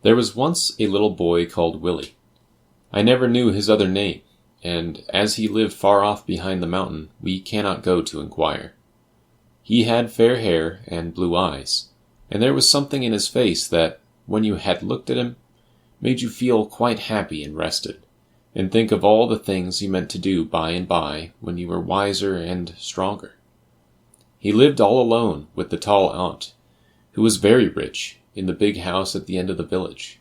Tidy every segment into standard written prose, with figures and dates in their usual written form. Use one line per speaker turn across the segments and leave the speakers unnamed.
There was once a little boy called Willie. I never knew his other name, and as he lived far off behind the mountain, we cannot go to inquire. He had fair hair and blue eyes, and there was something in his face that, when you had looked at him, made you feel quite happy and rested, and think of all the things you meant to do by and by when you were wiser and stronger. He lived all alone with the tall aunt, who was very rich, in the big house at the end of the village.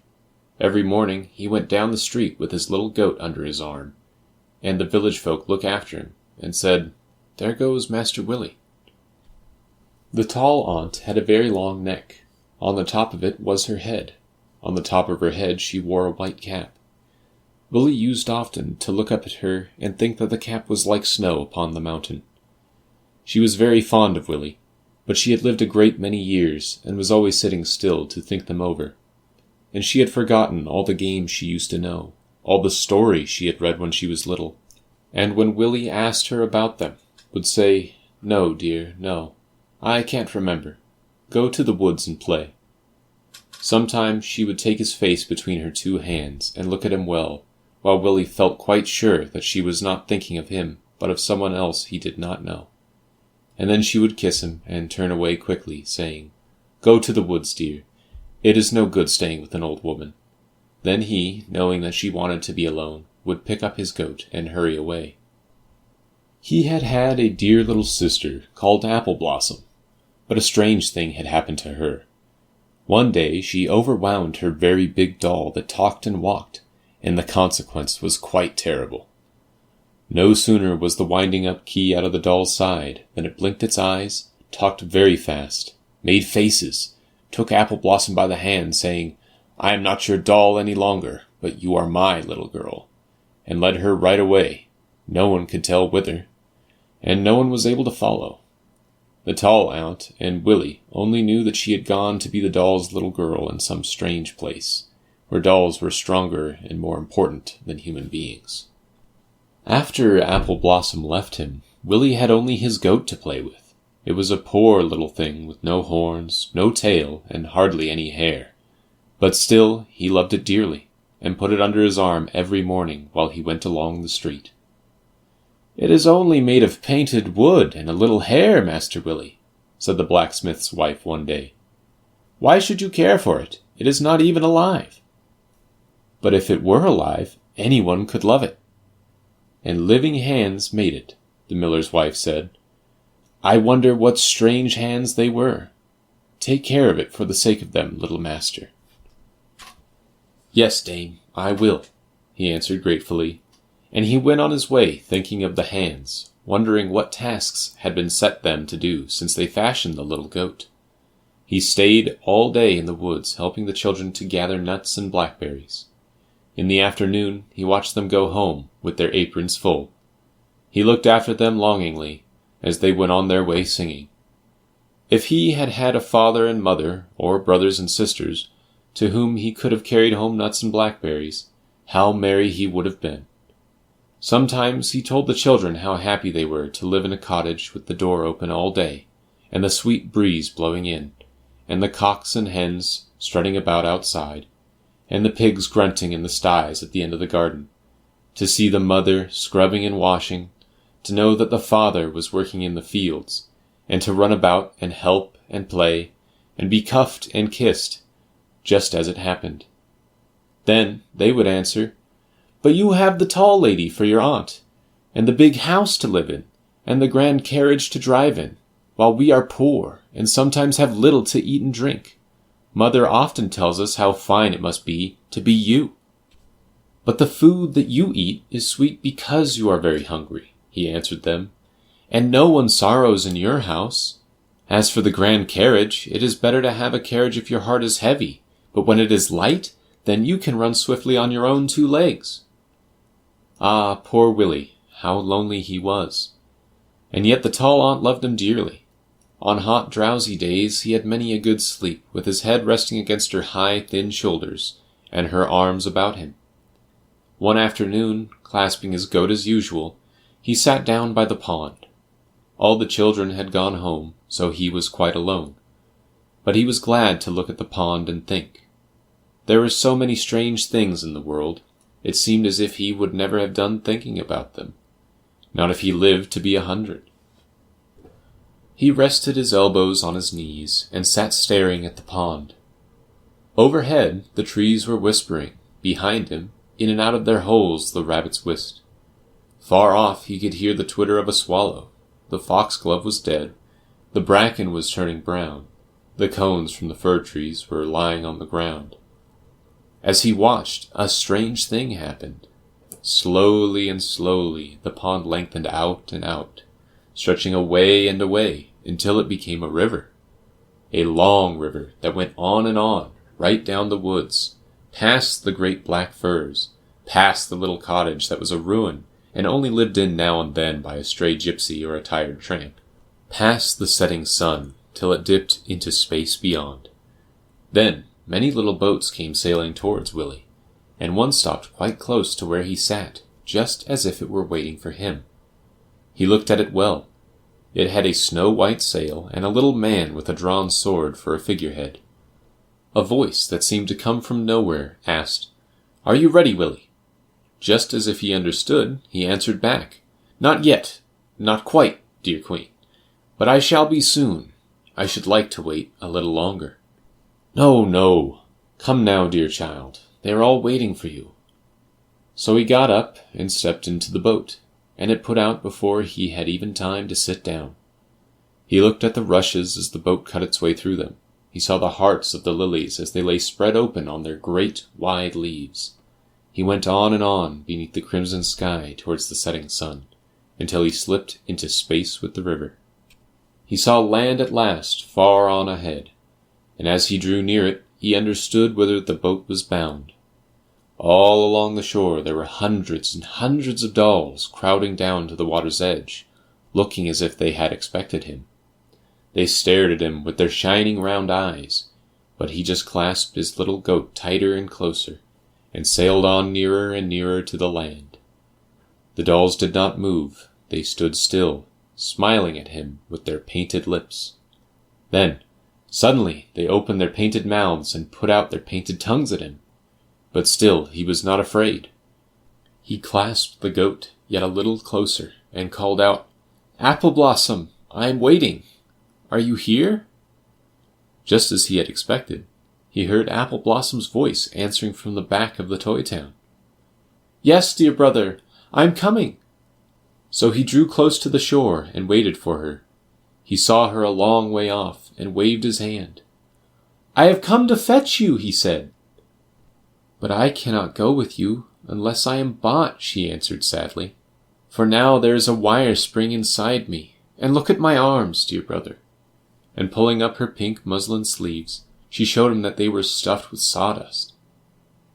Every morning he went down the street with his little goat under his arm, and the village folk looked after him and said, "There goes Master Willie." The tall aunt had a very long neck. On the top of it was her head. On the top of her head she wore a white cap. Willie used often to look up at her and think that the cap was like snow upon the mountain. She was very fond of Willie, but she had lived a great many years and was always sitting still to think them over. And she had forgotten all the games she used to know, all the stories she had read when she was little, and when Willie asked her about them, would say, "No, dear, no, I can't remember. Go to the woods and play." Sometimes she would take his face between her two hands and look at him well, while Willie felt quite sure that she was not thinking of him, but of someone else he did not know. And then she would kiss him and turn away quickly, saying, "Go to the woods, dear. It is no good staying with an old woman." Then he, knowing that she wanted to be alone, would pick up his goat and hurry away. He had had a dear little sister called Apple Blossom, but a strange thing had happened to her. One day she overwound her very big doll that talked and walked, and the consequence was quite terrible. No sooner was the winding-up key out of the doll's side than it blinked its eyes, talked very fast, made faces, took Apple Blossom by the hand, saying, "I am not your doll any longer, but you are my little girl," and led her right away, no one could tell whither, and no one was able to follow. The tall aunt and Willie only knew that she had gone to be the doll's little girl in some strange place, where dolls were stronger and more important than human beings. After Apple Blossom left him, Willie had only his goat to play with. It was a poor little thing with no horns, no tail, and hardly any hair. But still he loved it dearly, and put it under his arm every morning while he went along the street. "It is only made of painted wood and a little hair, Master Willie," said the blacksmith's wife one day. "Why should you care for it? It is not even alive." "But if it were alive, anyone could love it." "And living hands made it," the miller's wife said. "I wonder what strange hands they were. Take care of it for the sake of them, little master." "Yes, dame, I will," he answered gratefully, and he went on his way thinking of the hands, wondering what tasks had been set them to do since they fashioned the little goat. He stayed all day in the woods helping the children to gather nuts and blackberries. In the afternoon he watched them go home with their aprons full. He looked after them longingly as they went on their way singing. If he had had a father and mother, or brothers and sisters, to whom he could have carried home nuts and blackberries, how merry he would have been. Sometimes he told the children how happy they were to live in a cottage with the door open all day, and the sweet breeze blowing in, and the cocks and hens strutting about outside, and the pigs grunting in the sties at the end of the garden, to see the mother scrubbing and washing, to know that the father was working in the fields, and to run about and help and play, and be cuffed and kissed, just as it happened. Then they would answer, "But you have the tall lady for your aunt, and the big house to live in, and the grand carriage to drive in, while we are poor, and sometimes have little to eat and drink. Mother often tells us how fine it must be to be you." "But the food that you eat is sweet because you are very hungry," he answered them, "and no one sorrows in your house. As for the grand carriage, it is better to have a carriage if your heart is heavy, but when it is light, then you can run swiftly on your own 2 legs. Ah, poor Willie, how lonely he was. And yet the tall aunt loved him dearly. On hot, drowsy days he had many a good sleep, with his head resting against her high, thin shoulders, and her arms about him. One afternoon, clasping his goat as usual, he sat down by the pond. All the children had gone home, so he was quite alone. But he was glad to look at the pond and think. There were so many strange things in the world, it seemed as if he would never have done thinking about them, not if he lived to be 100. He rested his elbows on his knees and sat staring at the pond. Overhead, the trees were whispering. Behind him, in and out of their holes, the rabbits whisked. Far off he could hear the twitter of a swallow. The foxglove was dead. The bracken was turning brown. The cones from the fir trees were lying on the ground. As he watched, a strange thing happened. Slowly and slowly, the pond lengthened out and out, stretching away and away until it became a river. A long river that went on and on, right down the woods, past the great black firs, past the little cottage that was a ruin and only lived in now and then by a stray gypsy or a tired tramp, past the setting sun till it dipped into space beyond. Then many little boats came sailing towards Willy, and one stopped quite close to where he sat, just as if it were waiting for him. He looked at it well. It had a snow-white sail and a little man with a drawn sword for a figurehead. A voice that seemed to come from nowhere asked, "Are you ready, Willy?" Just as if he understood, he answered back, "Not yet, not quite, dear Queen, but I shall be soon. I should like to wait a little longer." "No, no. Come now, dear child. They are all waiting for you." So he got up and stepped into the boat, and it put out before he had even time to sit down. He looked at the rushes as the boat cut its way through them. He saw the hearts of the lilies as they lay spread open on their great, wide leaves. He went on and on beneath the crimson sky towards the setting sun, until he slipped into space with the river. He saw land at last, far on ahead, and as he drew near it, he understood whither the boat was bound. All along the shore there were hundreds and hundreds of dolls crowding down to the water's edge, looking as if they had expected him. They stared at him with their shining round eyes, but he just clasped his little goat tighter and closer, and sailed on nearer and nearer to the land. The dolls did not move. They stood still, smiling at him with their painted lips. Then, suddenly, they opened their painted mouths and put out their painted tongues at him. But still he was not afraid. He clasped the goat yet a little closer, and called out, "Apple Blossom, I am waiting. Are you here?" Just as he had expected, he heard Apple Blossom's voice answering from the back of the toy town. "Yes, dear brother, I am coming." So he drew close to the shore and waited for her. He saw her a long way off and waved his hand. "I have come to fetch you," he said. "But I cannot go with you unless I am bought," she answered sadly. "For now there is a wire spring inside me, and look at my arms, dear brother." And pulling up her pink muslin sleeves, she showed him that they were stuffed with sawdust.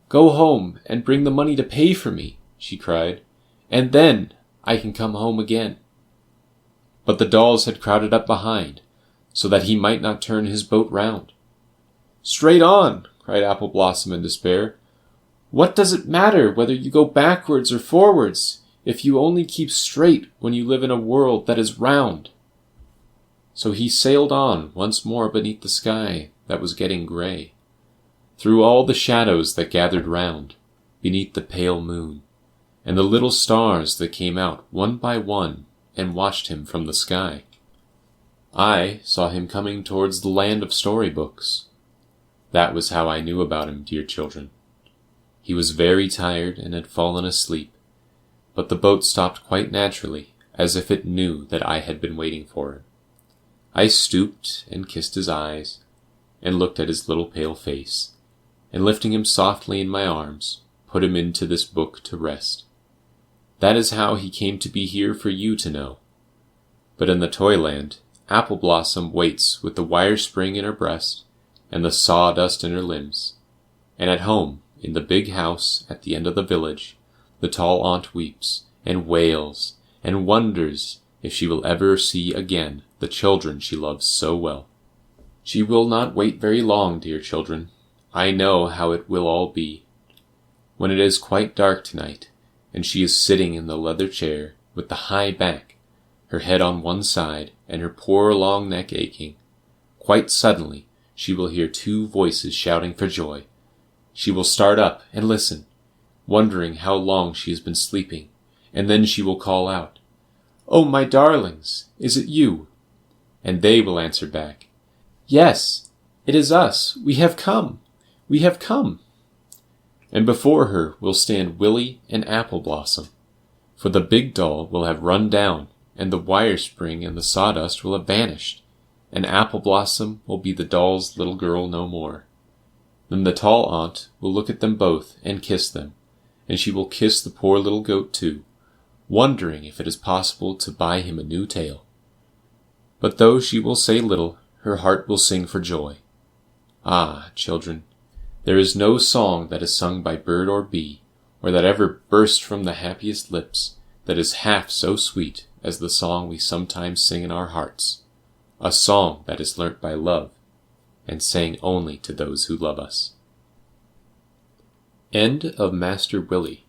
"Go home and bring the money to pay for me," she cried, "and then I can come home again." But the dolls had crowded up behind, so that he might not turn his boat round. "Straight on," cried Apple Blossom in despair. "What does it matter whether you go backwards or forwards, if you only keep straight when you live in a world that is round?" So he sailed on once more beneath the sky that was getting grey, through all the shadows that gathered round, beneath the pale moon, and the little stars that came out one by one and watched him from the sky. I saw him coming towards the land of storybooks. That was how I knew about him, dear children. He was very tired and had fallen asleep, but the boat stopped quite naturally, as if it knew that I had been waiting for him. I stooped and kissed his eyes, and looked at his little pale face, and lifting him softly in my arms, put him into this book to rest. That is how he came to be here for you to know. But in the Toyland, Apple Blossom waits with the wire spring in her breast and the sawdust in her limbs, and at home, in the big house at the end of the village, the tall aunt weeps and wails and wonders if she will ever see again the children she loves so well. She will not wait very long, dear children. I know how it will all be. When it is quite dark tonight, and she is sitting in the leather chair with the high back, her head on one side and her poor long neck aching, quite suddenly she will hear two voices shouting for joy. She will start up and listen, wondering how long she has been sleeping, and then she will call out, "Oh, my darlings, is it you?" And they will answer back, "Yes, it is us. We have come. We have come." And before her will stand Willie and Apple Blossom, for the big doll will have run down, and the wire spring and the sawdust will have vanished, and Apple Blossom will be the doll's little girl no more. Then the tall aunt will look at them both and kiss them, and she will kiss the poor little goat too, wondering if it is possible to buy him a new tail. But though she will say little, her heart will sing for joy. Ah, children, there is no song that is sung by bird or bee, or that ever burst from the happiest lips, that is half so sweet as the song we sometimes sing in our hearts, a song that is learnt by love, and sang only to those who love us. End of Master Willie